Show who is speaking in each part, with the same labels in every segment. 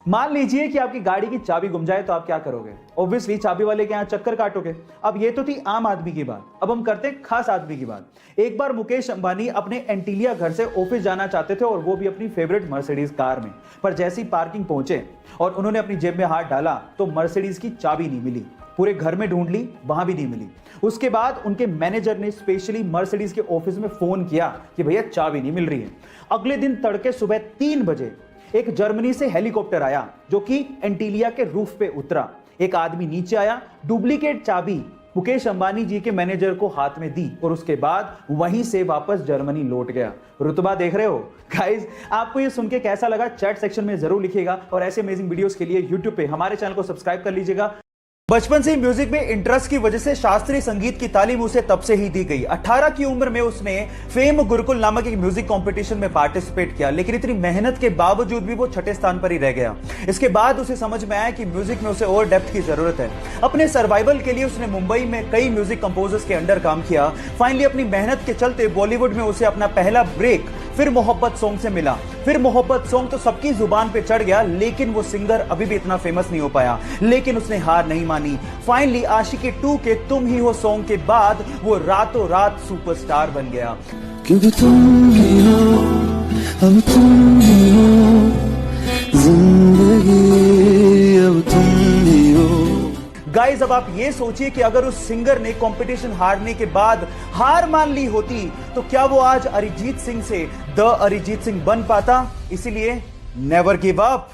Speaker 1: मान लीजिए कि आपकी गाड़ी की चाबी गुम जाए तो आप क्या करोगे? ऑब्वियसली चाबी वाले के यहाँ चक्कर काटोगे। अब ये तो थी आम आदमी की बात, अब हम करते हैं खास आदमी की बात। एक बार मुकेश अंबानी अपने एंटीलिया घर से ऑफिस जाना चाहते थे और वो भी अपनी फेवरेट मर्सिडीज कार में। पर जैसे ही पार्किंग पहुंचे और उन्होंने अपनी जेब में हाथ डाला तो मर्सिडीज की चाबी नहीं मिली। पूरे घर में ढूंढ ली, वहां भी नहीं मिली। उसके बाद उनके मैनेजर ने स्पेशली मर्सिडीज के ऑफिस में फोन किया कि भैया चाबी नहीं मिल रही है। अगले दिन तड़के सुबह 3 बजे एक जर्मनी से हेलीकॉप्टर आया जो कि एंटीलिया के रूफ पे उतरा। एक आदमी नीचे आया, डुप्लीकेट चाबी मुकेश अंबानी जी के मैनेजर को हाथ में दी और उसके बाद वहीं से वापस जर्मनी लौट गया। रुतबा देख रहे हो गाइस? आपको ये सुन के कैसा लगा चैट सेक्शन में जरूर लिखिएगा और ऐसे अमेजिंग वीडियोस के लिए यूट्यूब पे हमारे चैनल को सब्सक्राइब कर लीजिएगा। बचपन से ही म्यूजिक में इंटरेस्ट की वजह से शास्त्रीय संगीत की तालीम उसे तब से ही दी गई। 18 की उम्र में उसने फेम गुरुकुल नामक एक म्यूजिक कंपटीशन में पार्टिसिपेट किया, लेकिन इतनी मेहनत के बावजूद भी वो छठे स्थान पर ही रह गया। इसके बाद उसे समझ में आया कि म्यूजिक में उसे और डेप्थ की जरूरत है। अपने सर्वाइवल के लिए उसने मुंबई में कई म्यूजिक कंपोजर्स के अंडर काम किया। फाइनली अपनी मेहनत के चलते बॉलीवुड में उसे अपना पहला ब्रेक फिर मोहब्बत सॉन्ग से मिला। फिर मोहब्बत सॉन्ग तो सबकी जुबान पे चढ़ गया, लेकिन वो सिंगर अभी भी इतना फेमस नहीं हो पाया। लेकिन उसने हार नहीं मानी। फाइनली आशिकी 2 के तुम ही हो सॉन्ग के बाद वो रातों रात सुपरस्टार बन गया।
Speaker 2: क्योंकि तुम ही हो, अब तुम ही हो, जिंदगी अब तुम ही हो।
Speaker 1: गाइस, अब आप ये सोचिए कि अगर उस सिंगर ने कंपटीशन हारने के बाद हार मान ली होती तो क्या वो आज अरिजीत सिंह से द अरिजीत सिंह बन पाता? इसीलिए नेवर गिव अप।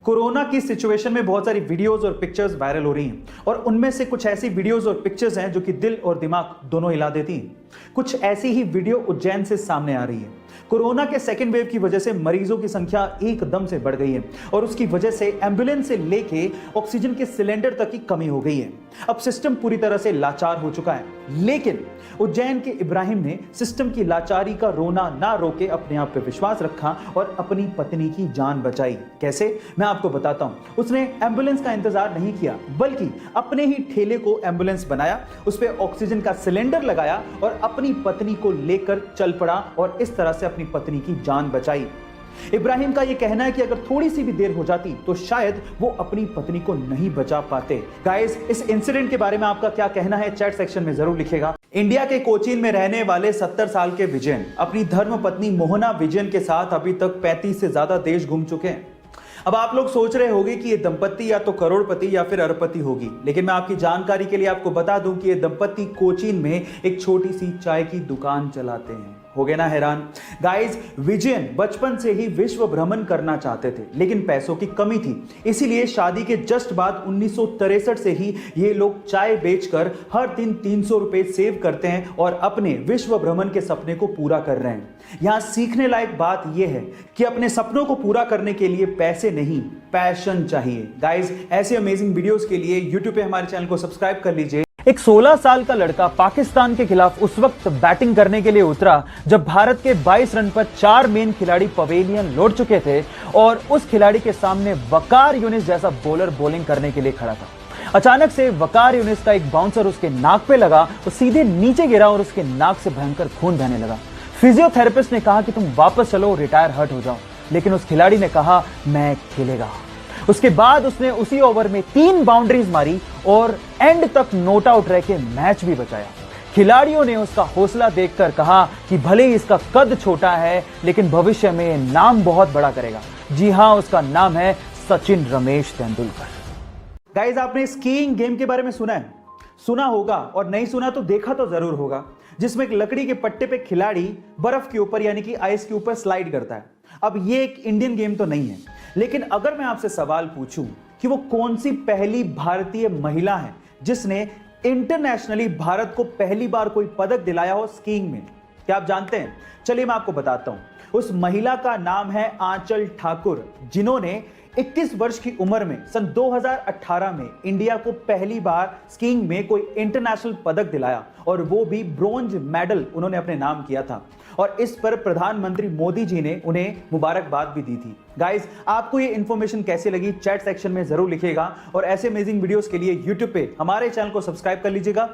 Speaker 1: कोरोना की सिचुएशन में बहुत सारी वीडियोस और पिक्चर्स वायरल हो रही हैं और उनमें से कुछ ऐसी वीडियोस और पिक्चर्स हैं जो कि दिल और दिमाग दोनों हिला देती हैं। कुछ ऐसी ही वीडियो उज्जैन से सामने आ रही है। कोरोना के सेकेंड वेव की वजह से मरीजों की संख्या एकदम से बढ़ गई है और उसकी वजह से एम्बुलेंस से लेके ऑक्सीजन के सिलेंडर तक की कमी हो गई है। अब सिस्टम पूरी तरह से लाचार हो चुका है, लेकिन उज्जैन के इब्राहिम ने सिस्टम की लाचारी का रोना ना रोके अपने आप पे विश्वास रखा और अपनी पत्नी की जान बचाई। कैसे? मैं आपको बताता हूं। उसने एम्बुलेंस का इंतजार नहीं किया, बल्कि अपने ही ठेले को एम्बुलेंस बनाया, उस पर ऑक्सीजन का सिलेंडर लगाया और अपनी पत्नी को लेकर चल पड़ा और इस तरह से अपनी पत्नी की जान बचाई। इब्राहिम का यह कहना है कि अगर थोड़ी सी भी देर हो जाती तो शायद वो अपनी पत्नी को नहीं बचा पाते। गाइस, इस इंसिडेंट के बारे में आपका क्या कहना है चैट सेक्शन में जरूर लिखिएगा। इंडिया के कोचीन में रहने वाले 70 साल के विजयन अपनी धर्म पत्नी मोहना विजयन के साथ अभी तक 35 से ज्यादा देश घूम चुके हैं। अब आप लोग सोच रहे होंगे कि ये दंपत्ति या तो करोड़पति या फिर अरबपति होगी, लेकिन मैं आपकी जानकारी के लिए आपको बता दूं कि ये दंपत्ति कोचीन में एक छोटी सी चाय की दुकान चलाते हैं। हो गए ना हैरान? गाइस, विजयन बचपन से ही विश्व भ्रमण करना चाहते थे, लेकिन पैसों की कमी थी। इसीलिए शादी के जस्ट बाद 1963 से ही ये लोग चाय बेचकर हर दिन 300 रुपए सेव करते हैं और अपने विश्व भ्रमण के सपने को पूरा कर रहे हैं। यहां सीखने लायक बात यह है कि अपने सपनों को पूरा करने के लिए पैसे नहीं, पैशन चाहिए। गाइस, ऐसे अमेजिंग वीडियोस के लिए यूट्यूब पे हमारे चैनल को सब्सक्राइब कर लीजिए। एक 16 साल का लड़का पाकिस्तान के खिलाफ उस वक्त बैटिंग करने के लिए उतरा जब भारत के 22 रन पर 4 मेन खिलाड़ी पवेलियन लौट चुके थे और उस खिलाड़ी के सामने वकार यूनिस जैसा बॉलर बॉलिंग करने के लिए खड़ा था। अचानक से वकार यूनिस का एक बाउंसर उसके नाक पे लगा तो सीधे नीचे गिरा और उसके नाक से भयंकर खून बहने लगा। फिजियोथेरेपिस्ट ने कहा कि तुम वापस चलो, रिटायर हर्ट हो जाओ, लेकिन उस खिलाड़ी ने कहा मैं खेलेगा। उसके बाद उसने उसी ओवर में 3 बाउंड्रीज मारी और एंड तक नॉट आउट रह के मैच भी बचाया। खिलाड़ियों ने उसका हौसला देखकर कहा कि भले ही इसका कद छोटा है, लेकिन भविष्य में नाम बहुत बड़ा करेगा। जी हां, उसका नाम है सचिन रमेश तेंदुलकर। गाइस, आपने स्कीइंग गेम के बारे में सुना है? सुना होगा, और नहीं सुना तो देखा तो जरूर होगा, जिसमें एक लकड़ी के पट्टे पे खिलाड़ी बर्फ के ऊपर यानी कि आइस के ऊपर स्लाइड करता है। अब ये एक इंडियन गेम तो नहीं है, लेकिन अगर मैं आपसे सवाल पूछूं कि वो कौन सी पहली भारतीय महिला है जिसने इंटरनेशनली भारत को पहली बार कोई पदक दिलाया हो स्कीइंग में, क्या आप जानते हैं? चलिए मैं आपको बताता हूं। उस महिला का नाम है आंचल ठाकुर, जिन्होंने 21 वर्ष की उम्र में सन 2018 में इंडिया को पहली बार स्कीइंग में कोई इंटरनेशनल पदक दिलाया और वो भी ब्रोंज मेडल उन्होंने अपने नाम किया था। और इस पर प्रधानमंत्री मोदी जी ने उन्हें मुबारकबाद भी दी थी। गाइस, आपको ये इंफॉर्मेशन कैसी लगी चैट सेक्शन में जरूर लिखिएगा और ऐसे अमेजिंग वीडियोस के लिए यूट्यूब पे हमारे चैनल को सब्सक्राइब कर लीजिएगा।